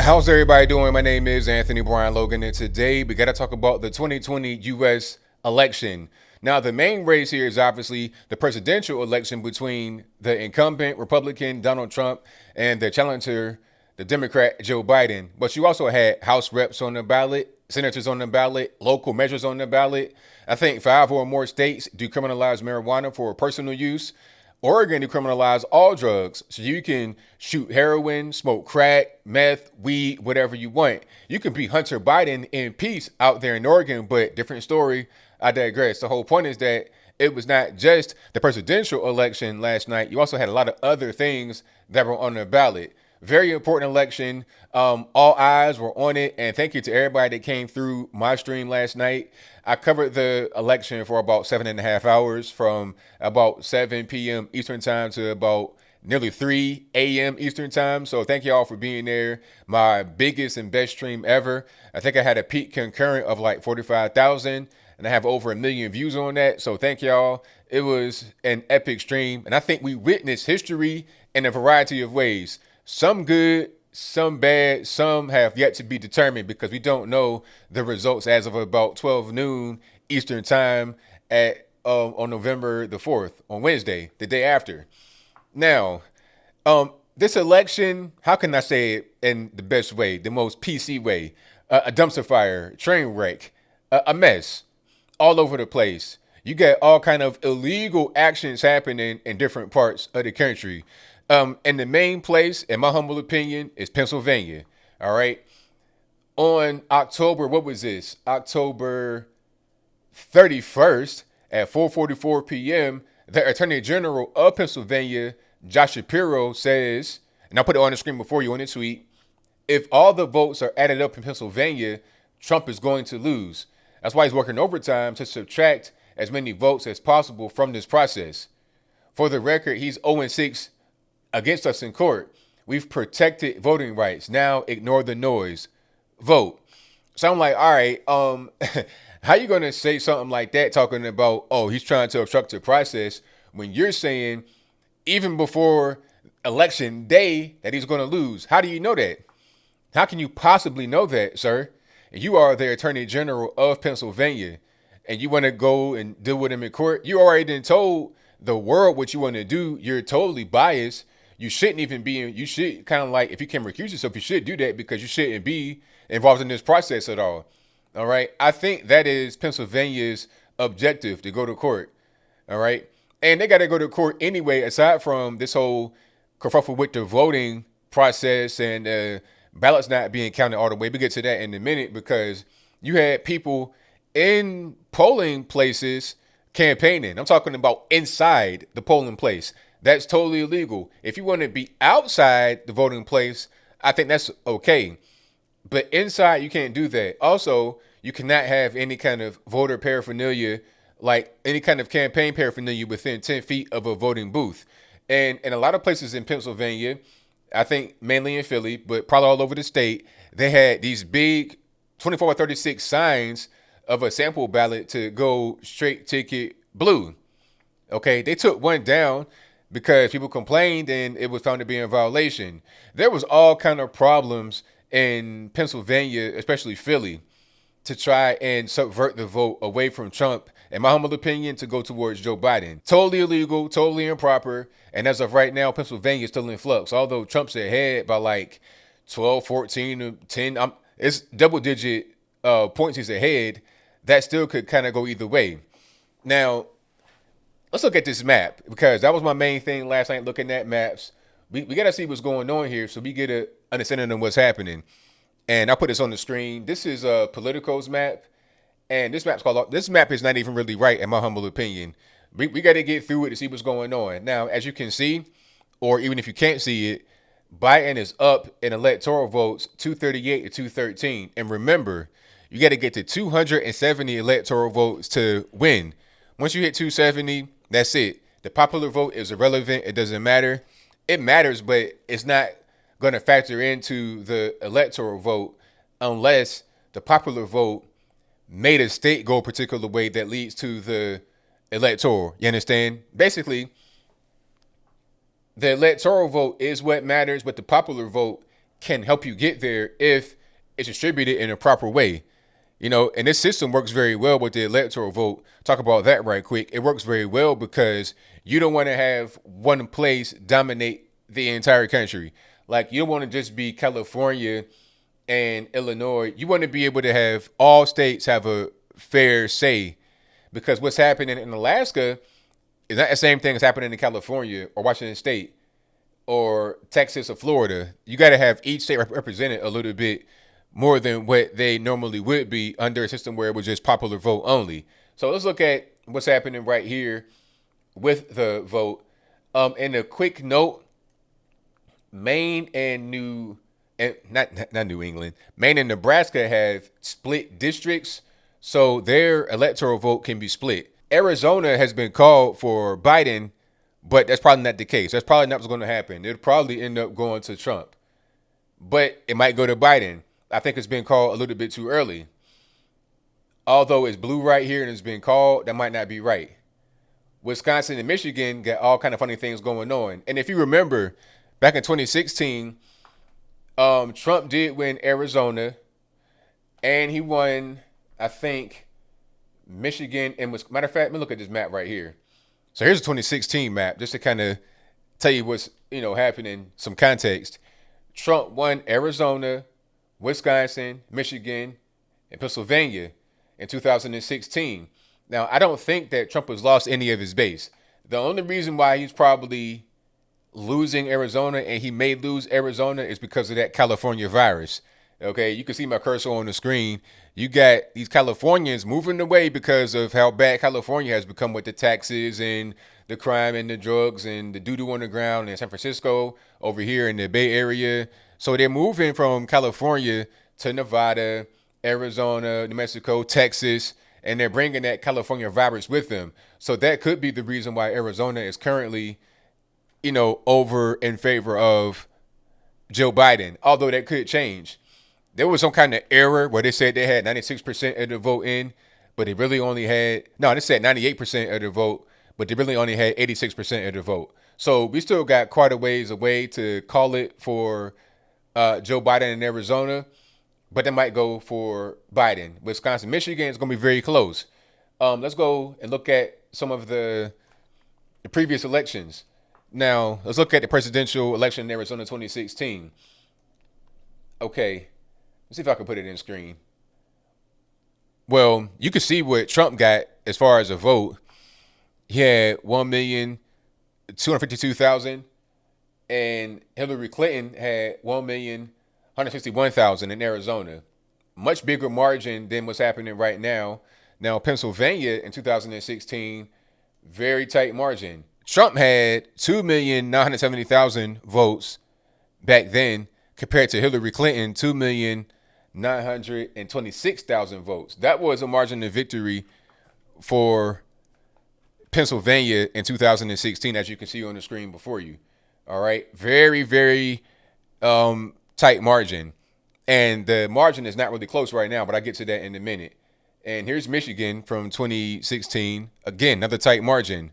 How's everybody doing? My name is Anthony Brian Logan, and today we got to talk about the 2020 U.S. election. Now, the main race here is obviously the presidential election between the incumbent Republican Donald Trump and the challenger, the Democrat Joe Biden. But you also had House reps on the ballot, senators on the ballot, local measures on the ballot. I think 5 or more states decriminalize marijuana for personal use. Oregon decriminalized all drugs, so you can shoot heroin, smoke crack, meth, weed, whatever you want. You can be Hunter Biden in peace out there in Oregon, but different story. I digress. The whole point is that it was not just the presidential election last night. You also had a lot of other things that were on the ballot. Very important election. All eyes were on it, and thank you to everybody that came through my stream last night. I covered the election for about 7.5 hours, from about 7 p.m. Eastern time to about nearly 3 a.m. Eastern time. So thank you all for being there. My biggest and best stream ever. I think I had a peak concurrent of like 45,000, and I have over 1 million views on that. So thank y'all. It was an epic stream, and I think we witnessed history in a variety of ways. Some good, some bad, some have yet to be determined because we don't know the results as of about 12 noon Eastern time at on November the 4th, on Wednesday, the day after. Now, this election, how can I say it in the best way, the most PC way? A dumpster fire, train wreck, a mess all over the place. You got all kind of illegal actions happening in different parts of the country. And the main place, in my humble opinion, is Pennsylvania. All right. On October, what was this? October 31st at 4:44 p.m., the Attorney General of Pennsylvania, Josh Shapiro, says, and I'll put it on the screen before you on the tweet, if all the votes are added up in Pennsylvania, Trump is going to lose. That's why he's working overtime to subtract as many votes as possible from this process. For the record, he's 0-6 against us in court. We've protected voting rights. Now ignore the noise. Vote. So I'm like, all right, how you gonna say something like that, talking about, oh, he's trying to obstruct the process, when you're saying even before election day that he's gonna lose? How do you know that? How can you possibly know that, sir? You are the Attorney General of Pennsylvania, and you want to go and deal with him in court? You already done told the world what you want to do. You're totally biased. You shouldn't even be in, you should kind of like, if you can recuse yourself, you should do that because you shouldn't be involved in this process at all. All right. I think that is Pennsylvania's objective, to go to court. All right. And they got to go to court anyway, aside from this whole kerfuffle with the voting process and ballots not being counted all the way. We get to that in a minute, because you had people in polling places campaigning. I'm talking about inside the polling place. That's totally illegal. If you want to be outside the voting place, I think that's okay. But inside, you can't do that. Also, you cannot have any kind of voter paraphernalia, like any kind of campaign paraphernalia, within 10 feet of a voting booth. And in a lot of places in Pennsylvania, I think mainly in Philly, but probably all over the state, they had these big 24 or 36 signs of a sample ballot to go straight ticket blue. Okay, they took one down because people complained and it was found to be in violation. There was all kind of problems in Pennsylvania, especially Philly, to try and subvert the vote away from Trump, in my humble opinion, to go towards Joe Biden. Totally illegal, totally improper. And as of right now, Pennsylvania is still in flux. Although Trump's ahead by like 12, 14, 10, it's double digit points he's ahead. That still could kind of go either way. Now, let's look at this map, because that was my main thing last night, looking at maps. We got to see what's going on here so we get an understanding of what's happening. And I'll put this on the screen. This is Politico's map. And this map is not even really right, in my humble opinion. We got to get through it to see what's going on. Now, as you can see, or even if you can't see it, Biden is up in electoral votes 238 to 213. And remember, you got to get to 270 electoral votes to win. Once you hit 270, that's it. The popular vote is irrelevant. It doesn't matter. It matters, but it's not going to factor into the electoral vote unless the popular vote made a state go a particular way that leads to the electoral. You understand? Basically, the electoral vote is what matters, but the popular vote can help you get there if it's distributed in a proper way. And this system works very well with the electoral vote. Talk about that right quick. It works very well because you don't want to have one place dominate the entire country. Like, you don't want to just be California and Illinois. You want to be able to have all states have a fair say, because what's happening in Alaska is not the same thing as happening in California or Washington State or Texas or Florida. You got to have each state represented a little bit more than what they normally would be under a system where it was just popular vote only. So let's look at what's happening right here with the vote. And a quick note, Maine and not New England, Maine and Nebraska have split districts, so their electoral vote can be split. Arizona has been called for Biden, but that's probably not the case. That's probably not what's going to happen. It'll probably end up going to Trump, but it might go to Biden. I think it's been called a little bit too early. Although it's blue right here and it's been called, that might not be right. Wisconsin and Michigan got all kind of funny things going on. And if you remember, back in 2016, Trump did win Arizona, and he won, I think, Michigan and matter of fact, let me look at this map right here. So here's the 2016 map, just to kind of tell you what's happening, some context. Trump won Arizona, Wisconsin, Michigan, and Pennsylvania in 2016. Now, I don't think that Trump has lost any of his base. The only reason why he's probably losing Arizona, and he may lose Arizona, is because of that California virus. Okay, you can see my cursor on the screen. You got these Californians moving away because of how bad California has become with the taxes and the crime and the drugs and the doo-doo on the ground in San Francisco, over here in the Bay Area. So they're moving from California to Nevada, Arizona, New Mexico, Texas, and they're bringing that California virus with them. So that could be the reason why Arizona is currently, over in favor of Joe Biden, although that could change. There was some kind of error where they said they had 96% of the vote in, but they really only had, no, they said 98% of the vote, but they really only had 86% of the vote. So we still got quite a ways away to call it for Joe Biden in Arizona, but they might go for Biden. Wisconsin, Michigan is going to be very close. Let's go and look at some of the previous elections. Now, let's look at the presidential election in Arizona 2016. Okay, let's see if I can put it in screen. Well, you can see what Trump got as far as a vote. He had 1,252,000, and Hillary Clinton had 1,161,000 in Arizona. Much bigger margin than what's happening right now. Now, Pennsylvania in 2016, very tight margin. Trump had 2,970,000 votes back then, compared to Hillary Clinton, 2,926,000 votes. That was a margin of victory for Pennsylvania in 2016, as you can see on the screen before you. All right. Very, very tight margin. And the margin is not really close right now, but I'll get to that in a minute. And here's Michigan from 2016. Again, another tight margin.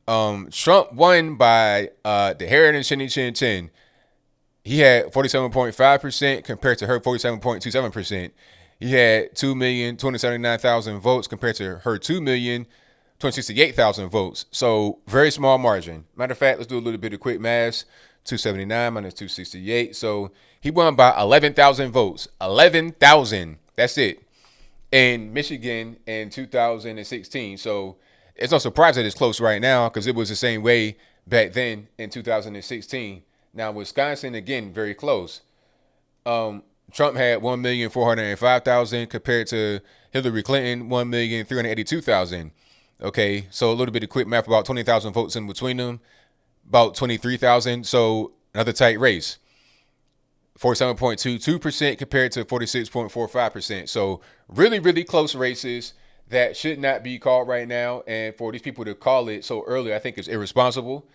Trump won by the hair and chinny chin chin. He had 47.5% compared to her 47.27%. He had 2,279,000 votes compared to her 2,268,000 votes. So very small margin. Matter of fact, let's do a little bit of quick math. 279 minus 268. So he won by 11,000 votes. 11,000. That's it. In Michigan in 2016. So it's no surprise that it's close right now, because it was the same way back then in 2016. Now, Wisconsin, again, very close. Trump had 1,405,000 compared to Hillary Clinton, 1,382,000. Okay, so a little bit of quick math, about 20,000 votes in between them, about 23,000. So another tight race. 47.22% compared to 46.45%. So really, really close races that should not be called right now. And for these people to call it so early, I think is irresponsible.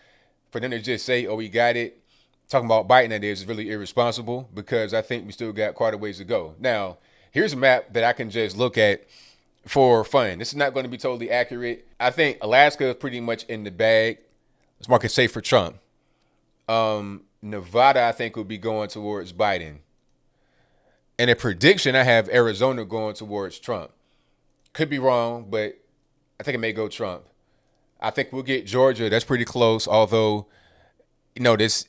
For them to just say, oh, we got it. Talking about Biden, that is really irresponsible, because I think we still got quite a ways to go. Now, here's a map that I can just look at for fun. This is not going to be totally accurate. I think Alaska is pretty much in the bag. Let's mark it safe for Trump. Nevada, I think, will be going towards Biden. And a prediction, I have Arizona going towards Trump. Could be wrong, but I think it may go Trump. I think we'll get Georgia. That's pretty close. Although, this,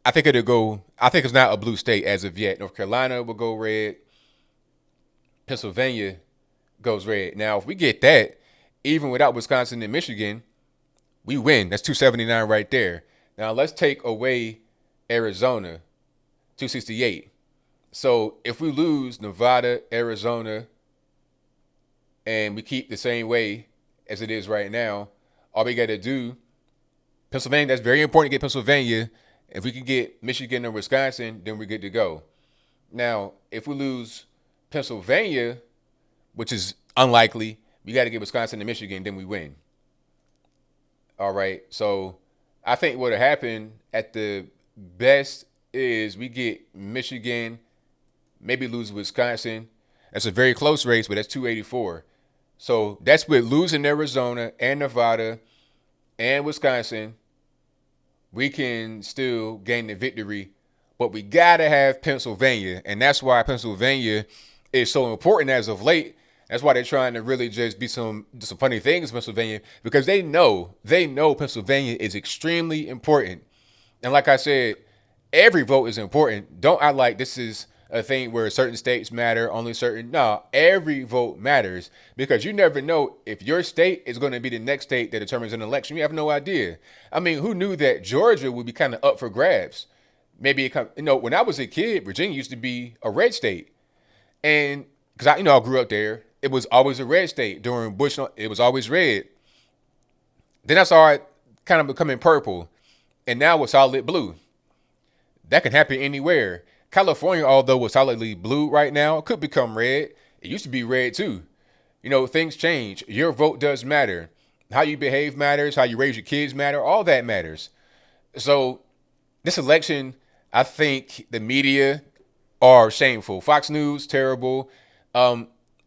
I think it'll go. I think it's not a blue state as of yet. North Carolina will go red. Pennsylvania goes red. Now, if we get that, even without Wisconsin and Michigan, we win. That's 279 right there. Now, let's take away Arizona, 268. So if we lose Nevada, Arizona, and we keep the same way as it is right now, all we got to do, Pennsylvania, that's very important to get Pennsylvania. If we can get Michigan or Wisconsin, then we're good to go. Now, if we lose Pennsylvania, which is unlikely, we got to get Wisconsin and Michigan, then we win. All right. So I think what'll happen at the best is we get Michigan, maybe lose Wisconsin. That's a very close race, but that's 284. So that's with losing Arizona and Nevada and Wisconsin. We can still gain the victory, but we gotta have Pennsylvania, and that's why Pennsylvania is so important as of late. That's why they're trying to really just be some funny things in Pennsylvania, because they know Pennsylvania is extremely important. And like I said, every vote is important. Don't act like this is a thing where certain states matter, only certain. No, every vote matters, because you never know if your state is going to be the next state that determines an election. You have no idea. I mean, who knew that Georgia would be kind of up for grabs? Maybe when I was a kid, Virginia used to be a red state, and because I grew up there, it was always a red state during Bush. It was always red. Then I saw it kind of becoming purple, and now it's solid blue. That can happen anywhere. California, although was solidly blue right now, could become red. It used to be red too. Things change. Your vote does matter. How you behave matters. How you raise your kids matter. All that matters. So this election, I think the media are shameful. Fox News, terrible.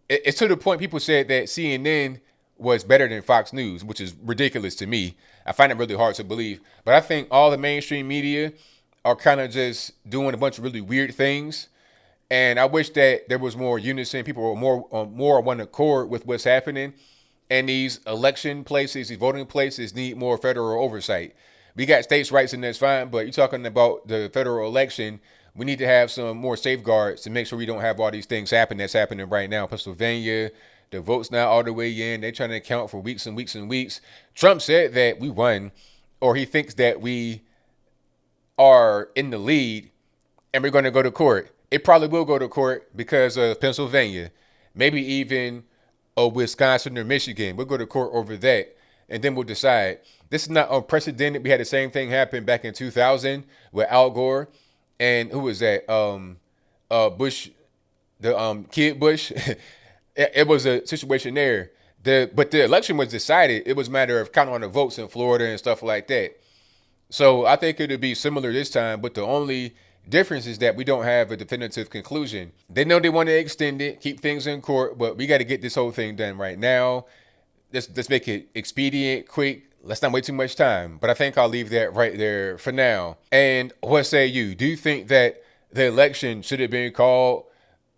It's to the point people said that CNN was better than Fox News, which is ridiculous to me. I find it really hard to believe. But I think all the mainstream media are kind of just doing a bunch of really weird things. And I wish that there was more unison. People were more on one accord with what's happening. And these election places, these voting places need more federal oversight. We got states' rights and that's fine, but you're talking about the federal election. We need to have some more safeguards to make sure we don't have all these things happen that's happening right now. Pennsylvania, the vote's not all the way in. They're trying to count for weeks and weeks and weeks. Trump said that we won, or he thinks that we are in the lead and we're going to go to court. It probably will go to court because of Pennsylvania, maybe even Wisconsin or Michigan. We'll go to court over that, and then we'll decide. This is not unprecedented. We had the same thing happen back in 2000 with Al Gore and who was that? Bush, the kid Bush. It was a situation there. But the election was decided. It was a matter of counting on the votes in Florida and stuff like that. So I think it'll be similar this time, but the only difference is that we don't have a definitive conclusion. They know they want to extend it, keep things in court, but we got to get this whole thing done right now. Let's make it expedient, quick. Let's not wait too much time. But I think I'll leave that right there for now. And what say you? Do you think that the election should have been called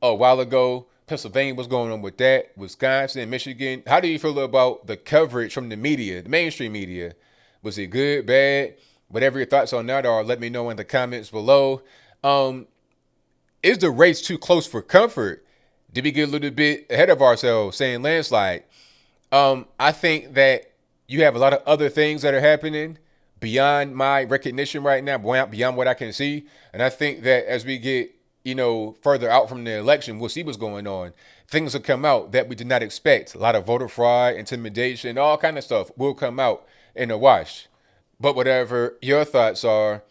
a while ago? Pennsylvania, what's going on with that? Wisconsin, Michigan. How do you feel about the coverage from the media, the mainstream media? Was it good, bad? Whatever your thoughts on that are, let me know in the comments below. Is the race too close for comfort? Did we get a little bit ahead of ourselves saying landslide? I think that you have a lot of other things that are happening beyond my recognition right now, beyond what I can see. And I think that as we get, further out from the election, we'll see what's going on. Things will come out that we did not expect. A lot of voter fraud, intimidation, all kind of stuff will come out in the wash. But whatever your thoughts are,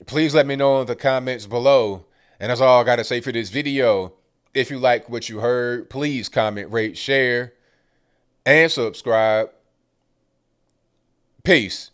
please let me know in the comments below. And that's all I got to say for this video. If you like what you heard, please comment, rate, share, and subscribe. Peace.